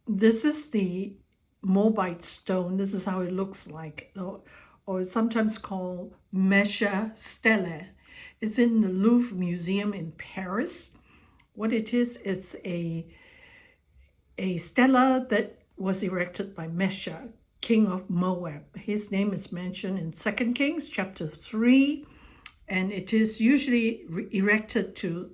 This is the Moabite stone. This is how it looks like, or sometimes called Mesha Stele. It's in the Louvre Museum in Paris. What it is, it's a stela that was erected by Mesha, king of Moab. His name is mentioned in 2 Kings chapter 3, and it is usually erected to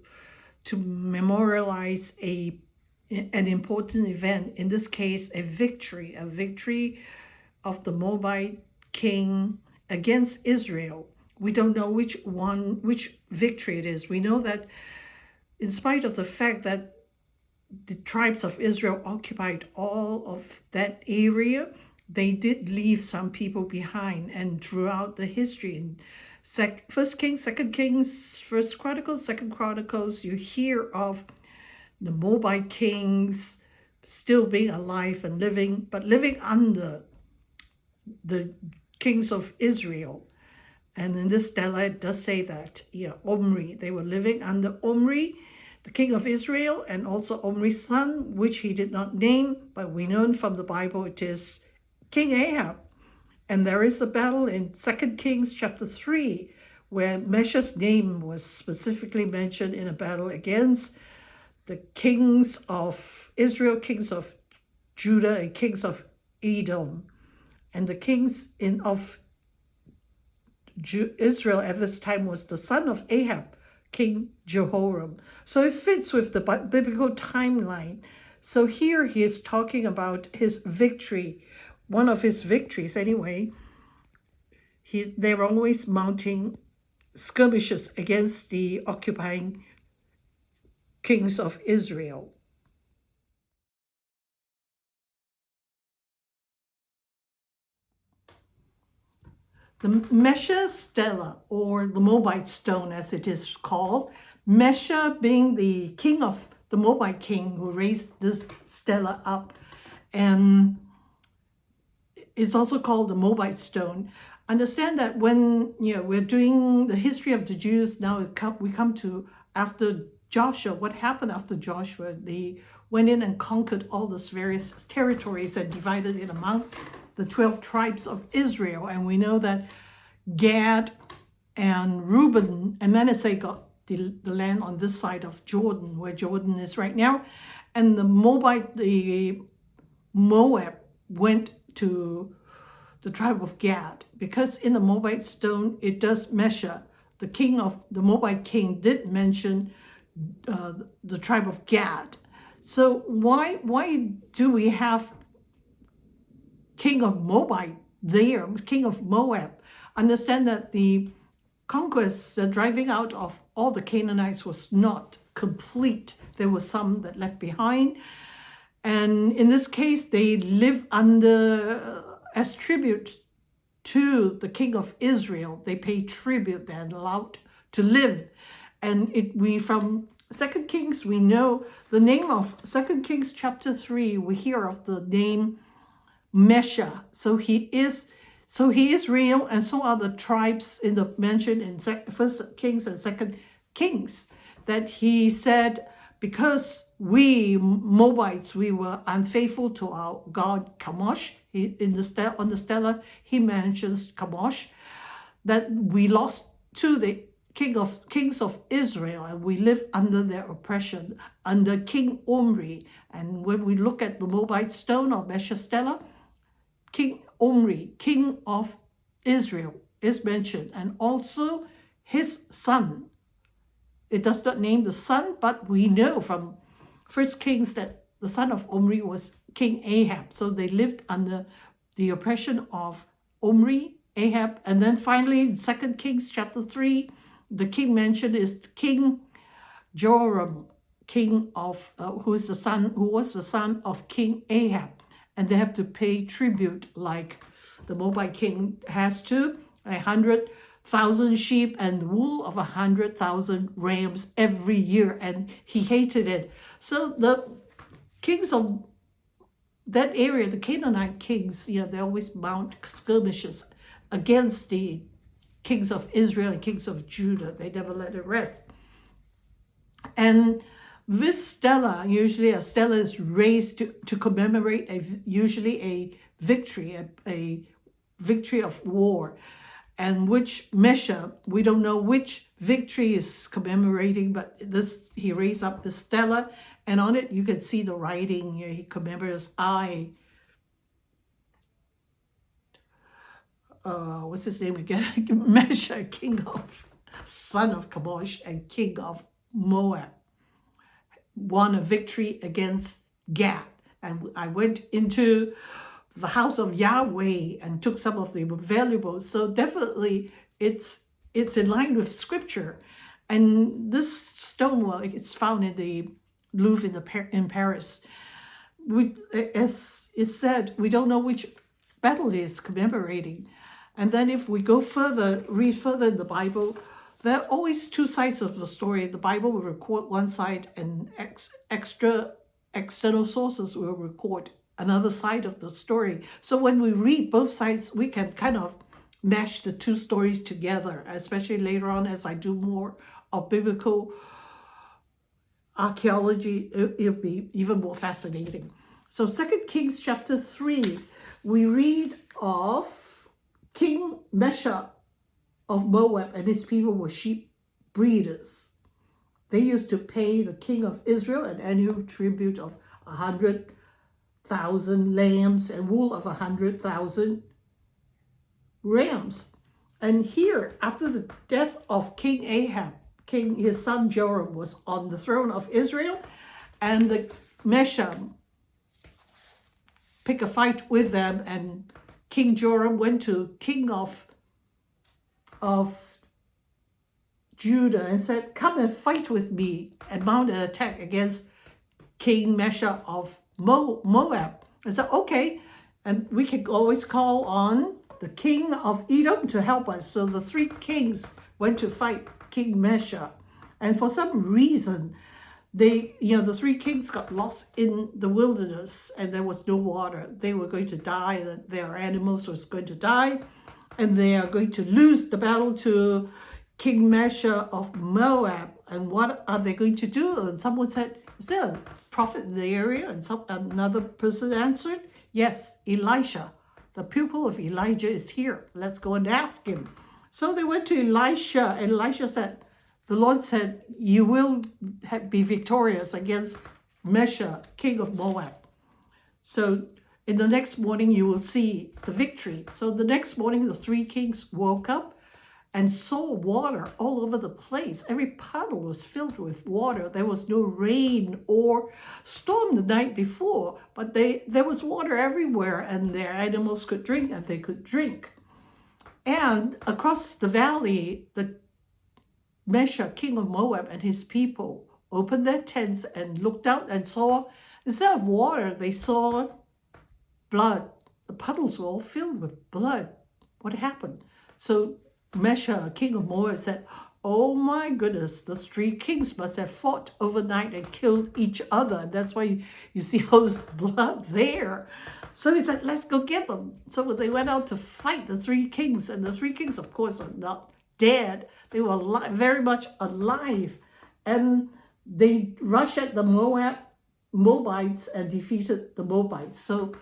memorialize an important event, in this case a victory of the Moabite king against Israel. We don't know which victory it is. We know that in spite of the fact that the tribes of Israel occupied all of that area, they did leave some people behind. And throughout the history in First Kings, Second Kings, First Chronicles, Second Chronicles, you hear of the Moabite kings still being alive and living under the kings of Israel. And in this stele, it does say that, Omri, they were living under Omri, the king of Israel, and also Omri's son, which he did not name, but we know from the Bible it is King Ahab. And there is a battle in 2 Kings chapter 3, where Mesha's name was specifically mentioned in a battle against the kings of Israel, kings of Judah, and kings of Edom. And the kings of Israel at this time was the son of Ahab, King Jehoram. So it fits with the biblical timeline. So here he is talking about his victory, one of his victories anyway. They were always mounting skirmishes against the occupying kings of Israel. The Mesha Stela, or the Moabite stone as it is called, Mesha being the king of the Moabite king who raised this stela up, and it's also called the Moabite stone. Understand that when we're doing the history of the Jews, now we come to after Joshua. What happened after Joshua? They went in and conquered all those various territories and divided it among the 12 tribes of Israel. And we know that Gad and Reuben and Manasseh got the land on this side of Jordan, where Jordan is right now. And the Moab went to the tribe of Gad, because in the Moabite stone, it does Mesha. The king of the Moabite king did mention the tribe of Gad. So why do we have king of Moabite there, king of Moab? Understand that the conquest, the driving out of all the Canaanites was not complete. There were some that left behind. And in this case, they live under, as tribute to the king of Israel. They pay tribute, they're allowed to live. And from 2 Kings, we know the name of 2 Kings chapter 3, we hear of the name Mesha. So he is real, and so are the tribes mentioned in 1 Kings and 2 Kings, that he said, because we Moabites, we were unfaithful to our god Chemosh. On the stela, he mentions Chemosh, that we lost to the kings of Israel, and we live under their oppression, under King Omri. And when we look at the Moabite stone or Mesha Stela, King Omri, king of Israel, is mentioned, and also his son. It does not name the son, but we know from 1 Kings that the son of Omri was King Ahab. So they lived under the oppression of Omri, Ahab, and then finally in 2 Kings chapter 3, the king mentioned is King Joram, king of who was the son of King Ahab. And they have to pay tribute like the Moabite king has to, 100,000 sheep and the wool of 100,000 rams every year, and he hated it. So the kings of that area, the Canaanite kings, they always mount skirmishes against the kings of Israel and kings of Judah. They never let it rest. And this stela, usually a stela is raised to commemorate usually a victory, a victory of war. And which Mesha, we don't know which victory is commemorating, but this, he raised up the stela, and on it you can see the writing. He commemorates what's his name again? Mesha, son of Kamosh and king of Moab, won a victory against Gad. And I went into the house of Yahweh and took some of the valuables. So definitely it's in line with scripture. And this stone, well, it's found in the Louvre in Paris. As it said, we don't know which battle it is commemorating. And then if we go further, read further in the Bible, there are always two sides of the story. The Bible will record one side, and external sources will record another side of the story. So when we read both sides, we can kind of mash the two stories together, especially later on as I do more of biblical archaeology. It'll be even more fascinating. So 2 Kings chapter 3, we read of King Mesha of Moab, and his people were sheep breeders. They used to pay the king of Israel an annual tribute of 100,000 lambs and wool of 100,000 rams. And here, after the death of King Ahab, his son Joram was on the throne of Israel, and the Mesha picked a fight with them, and King Joram went to king of Judah and said, come and fight with me, and mount an attack against King Mesha of Moab. I said, okay, and we can always call on the king of Edom to help us. So the three kings went to fight King Mesha. And for some reason, the three kings got lost in the wilderness, and there was no water. They were going to die, their animals was going to die, and they are going to lose the battle to King Mesha of Moab. And what are they going to do? And someone said, is there a prophet in the area? And another person answered, yes, Elisha, the pupil of Elijah, is here. Let's go and ask him. So they went to Elisha, and Elisha said, the Lord said, you will be victorious against Mesha, king of Moab. So in the next morning, you will see the victory. So the next morning, the three kings woke up and saw water all over the place. Every puddle was filled with water. There was no rain or storm the night before, but there was water everywhere, and their animals could drink, and they could drink. And across the valley, the Mesha, king of Moab, and his people opened their tents and looked out and saw, instead of water, they saw blood. The puddles were all filled with blood. What happened? So Mesha, king of Moab, said, oh my goodness, the three kings must have fought overnight and killed each other. And that's why you see all this blood there. So he said, let's go get them. So they went out to fight the three kings, and the three kings, of course, are not dead. They were very much alive. And they rushed at the Moabites and defeated the Moabites. So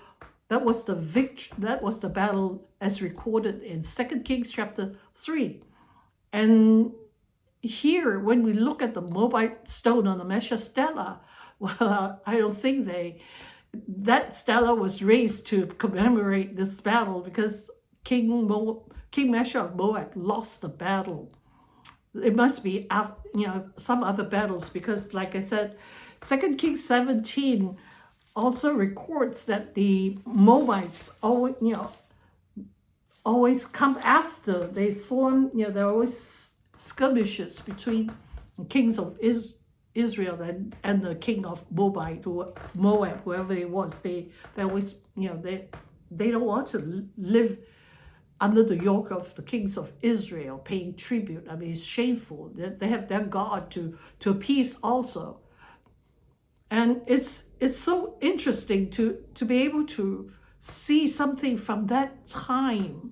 that was the victory. That was the battle as recorded in 2 Kings chapter 3. And here, when we look at the Moabite stone on the Mesha stela, well, I don't think that stela was raised to commemorate this battle, because King Mesha of Moab lost the battle. It must be some other battles, because like I said, 2 Kings 17 also records that the Moabites always come after. They form, there are always skirmishes between the kings of Israel and the king of Moab, whoever it was. They always, they don't want to live under the yoke of the kings of Israel, paying tribute. I mean, it's shameful. They have their God to appease also. And it's so interesting to be able to see something from that time.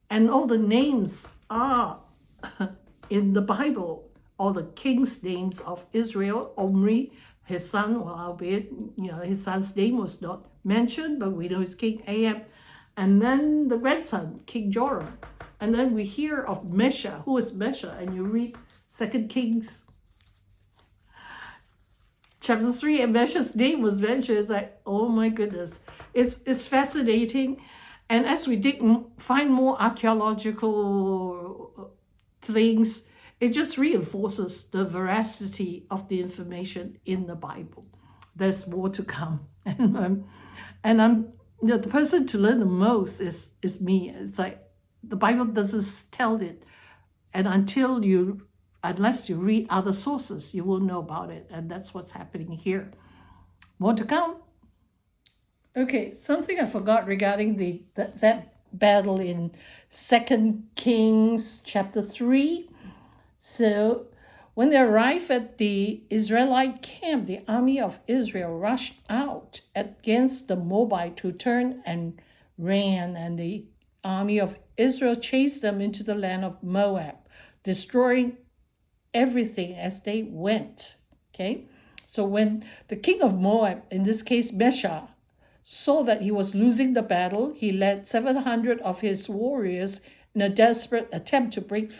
And all the names are in the Bible. all the kings' names of Israel. Omri, his son, well, albeit, his son's name was not mentioned, but we know it's King Ahab. And then the grandson, King Joram. And then we hear of Mesha. Who is Mesha? And you read 2 Kings chapter 3, and Mesha's name was mentioned. It's like, oh my goodness. It's fascinating. And as we find more archaeological things, it just reinforces the veracity of the information in the Bible. There's more to come. And I'm the person to learn the most is me. It's like the Bible doesn't tell it. And unless you read other sources, you will know about it. And that's what's happening here. More to come. Okay, something I forgot regarding that battle in 2 Kings chapter 3. So when they arrived at the Israelite camp, the army of Israel rushed out against the Moabite, who turned and ran, and the army of Israel chased them into the land of Moab, destroying everything as they went. Okay, so when the king of Moab, in this case Mesha, saw that he was losing the battle, he led 700 of his warriors in a desperate attempt to break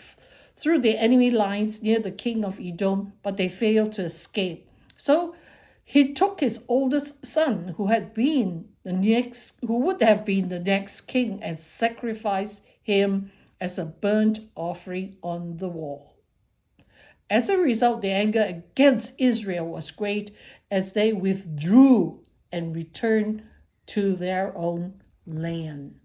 through the enemy lines near the king of Edom, but they failed to escape. So he took his oldest son, who would have been the next king, and sacrificed him as a burnt offering on the wall. As a result, the anger against Israel was great as they withdrew and returned to their own land.